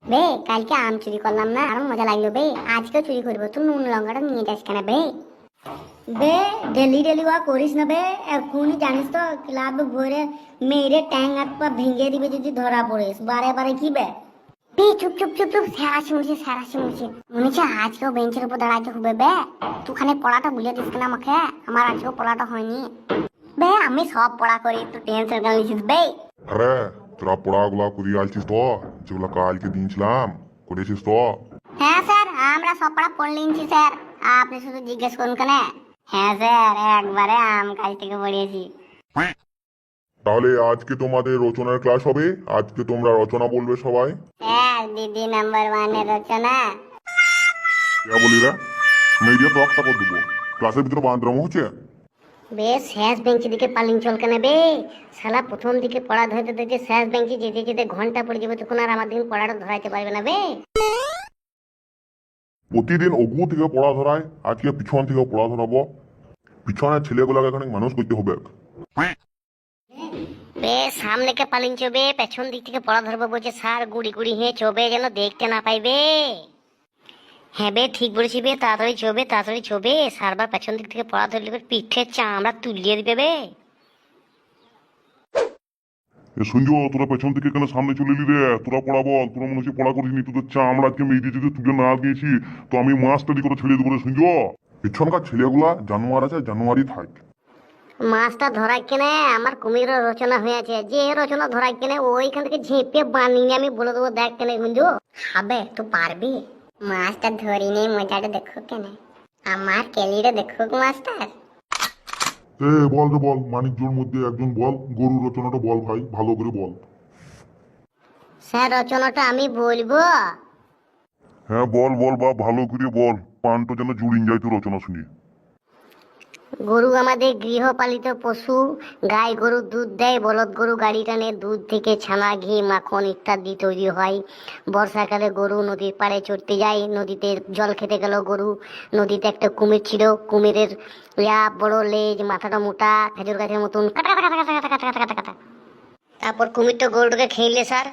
বে কালকে আম চুরি করলাম না, আর মজা লাগলো বে। আজকেও চুরি করবো, তুই নুন লঙ্কাটা নিয়ে যাস কেন বে? বে ডেলি ডেলি ওয়া করিস না বে, এখনই জানিস তো ক্লাব ঘরে মেরে ট্যাং হাত পা ভেঙে দিবে যদি ধরা পড়িস। বারে বারে কি বে? বে চুপ চুপ চুপ চুপ, স্যারাসি মুছে মনে হচ্ছে আজকেও বেঞ্চের উপর দাঁড়াইতে হবে বে। তুখানে পড়াটা বুঝিয়ে দিস কেন আমাকে? আমার আজকেও পড়াটা হয়নি বে। আমি সব পড়া করি, তুই টেনশন কেন নিছিস বে? আরে তোরা পড়াগুলা করিয়ে আলছিস তো, যেগুলা কালকে দিয়েছিলাম করেছিস তো? হ্যাঁ স্যার, আমরা সব পড়া পড়ে নিয়েছি স্যার, আপনি শুধু জিজ্ঞেস করুন কেন। হ্যাঁ স্যার, একবারে আম কাল থেকে পড়িয়েছি। তাহলে আজকে তোমাদের রচনার ক্লাস হবে। আজকে তোমরা রচনা বলবে সবাই। স্যার দিদি নাম্বার 1 এর রচনা। কে বলি রে? মেয়েদিয়া তো একটা করে দেবো। ক্লাসের ভিতরে বান্দরাম হচ্ছে। বেশ শেষ বেঞ্চি দিকে পালিং চল কেন বে? শালা প্রথম দিকে পড়া ধরতে ধরতে শেষ বেঞ্চি যেতে যেতে ঘন্টা পড়ে যাবে, তখন আর আমার দিন পড়াটা ধরাইতে পারবে না বে। প্রতিদিন অগু থেকে পড়া ধরায়, আজকে পিছন থেকে পড়া ধরাবো। পিছনের ছেলেগুলাকে এখানে মানুষ করতে হবে। বে সামনে কে পালিং চবে, পেছন দিক থেকে পড়া ধরবো বলছে স্যার। গুড়ি গুড়ি হে চবে যেন দেখতে না পাইবে। হ্যাঁ বে ঠিক বলেছি বে, তাড়াতাড়ি চবে। সারবার পেছন দিক থেকে পড়া ধরলে পিঠের চামড়া তুলিয়ে দিবে বে। সঞ্জু, তোরা পেছন থেকে কেন সামনে চলে এলি রে? তোরা পড়া বল। তোরা মনে হচ্ছে পড়া করিসনি। তোদের চামড়া আজকে মেয়ে দিয়ে যদি তুলে না দিয়েছি তো আমি মাস্টারি করে ছেড়ে দেবো রে সঞ্জু। পিছনকার ছেলেগুলা জানুয়ার আছে, জানুয়ারি থাক। মাছটা ধরাই কেনে আমার কুমিরের রচনা হয়েছে। যে রচনা ধরাই কেনে ওইখান থেকে ঝেঁপে বানিয়ে আমি বলে দেবো, দেখ কেনে গুঞ্জু হবে তো পারবি। মাছটা ধরি নেই, মজাটা দেখো কেনে, আমার কেলিটা দেখো মাস্টার। বল রে বল, মানিকজোর মধ্যে একজন বল, গরু রচনাটা বল ভাই, ভালো করে বল। স্যার রচনাটা আমি বলবো? হ্যাঁ বল বল, বা ভালো করে বল, পানটা যেন জুড়িন যায় তোর রচনা শুনি। গরু আমাদের গৃহপালিত পশু। গাই গরু দুধ দেয়, বলদ গরু গাড়ি টানে, দুধ থেকে ছানা, ঘি, মাখন ইত্যাদি তৈরি হয়। বর্ষাকালে গরু নদীর পাড়ে চড়তে যায়। নদীতে জল খেতে গেল গরু। নদীতে একটা কুমির ছিল। কুমিরের বড় লেজ, মাথাটা মোটা, খেজুর গাছের মতন কাটা কাটা কাটা কাটা কাটা কাটা কাটা কাটা। তারপর কুমিরটা গরুটাকে খেয়ে স্যার,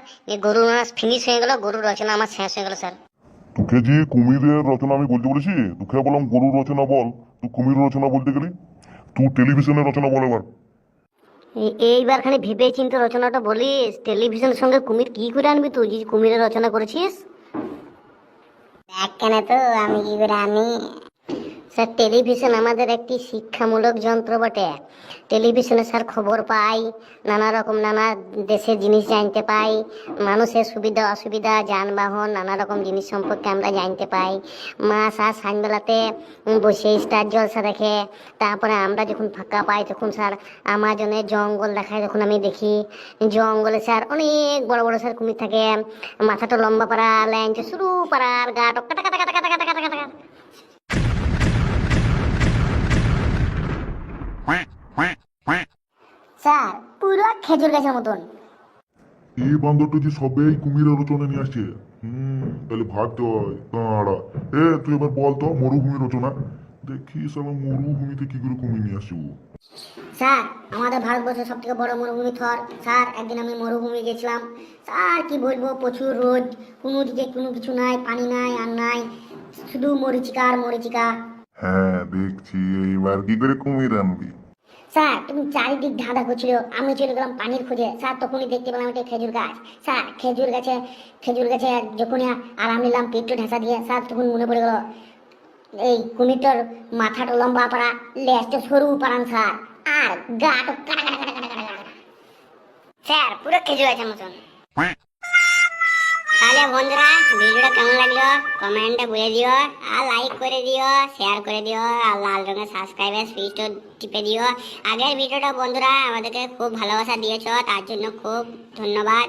গরু ফিনিশ হয়ে গেল। গরুর রচনা আমার শেষ হয়ে গেল স্যার। তোকে যে কুমিরের রচনা আমি বলতে বলেছি, তোকে বললাম গরুর রচনা বল, তুই কুমির রচনা বলতে গেলি। তুই টেলিভিশনের রচনা বল এবার। এইবার খালি ভেবে চিন্তে রচনাটা বলিস। টেলিভিশনের সঙ্গে কুমির কি করে আনবি তুই, যে কুমিরের রচনা করেছিস? দেখ কেন তো আমি কি করে আনি। স্যার টেলিভিশন আমাদের একটি শিক্ষামূলক যন্ত্র বটে। টেলিভিশনে স্যার খবর পাই, নানা রকম নানা দেশের জিনিস জানতে পাই। মানুষের সুবিধা অসুবিধা, যানবাহন, নানা রকম জিনিস সম্পর্কে আমরা জানতে পাই। মা স্যার সানবেলাতে বসে স্টার জলসা দেখে। তারপরে আমরা যখন ফাঁকা পাই তখন স্যার আমাজনের জঙ্গল দেখায়, যখন আমি দেখি জঙ্গলে স্যার অনেক বড় বড় স্যার কুমির থাকে। মাথাটা লম্বা পাড়া, ল্যাঞ্চ শুরু পাড়ার, গা কাটা কাটা কাটা কাটা কাটা কাটা কাটা। স্যার পুরো খেজুর গাছের মতন। এই বান্দরটা যে সবাই কুমিরের রচনা নিয়ে আসছে। তাহলে ভাবতে হয় কাঁড়া। তুই এবার বল তো মরুভূমির রচনা। দেখি সালা মরুভূমিতে কি করে কুমির নিয়ে আসছে ও। স্যার আমাদের ভারতবর্ষের সব থেকে বড় মরুভূমি থর। স্যার একদিন আমি মরুভূমি গেছিলাম। স্যার কি বলবো, প্রচুর রোদ, কোনো দিকে কোনো কিছু নাই, পানি নাই আর নাই, শুধু মরিচিকা আর মরিচিকা। হ্যাঁ দেখছি, এইবার কি করে কুমির আনবি? স্যার তুমি চারিদিক ধাঁধা করছিল, আমি চলে গেলাম পানির খোঁজে। স্যার তখনই দেখতে পেলাম একটা খেজুর গাছ। স্যার খেজুর গাছে যখনই আরাম নিলাম পেট্রো ঢেঁসা দিয়ে, স্যার তখন মনে পড়ে গেল এই কুমিরটার মাথাটা লম্বা পাড়া, লেজটা সরু পাড়ান স্যার, আর গাটা কাটা কাটা কাটা কাটা কাটা। স্যার পুরো খেজুর গাছের মতন। তাহলে বন্ধুরা ভিডিওটা কেমন লাগলো কমেন্টে বলে দিও, আর লাইক করে দিও, শেয়ার করে দিও, আর লাল রঙের সাবস্ক্রাইবার সুইচটা টিপে দিও। আগের ভিডিওটা বন্ধুরা আমাদেরকে খুব ভালোবাসা দিয়েছো, তার জন্য খুব ধন্যবাদ।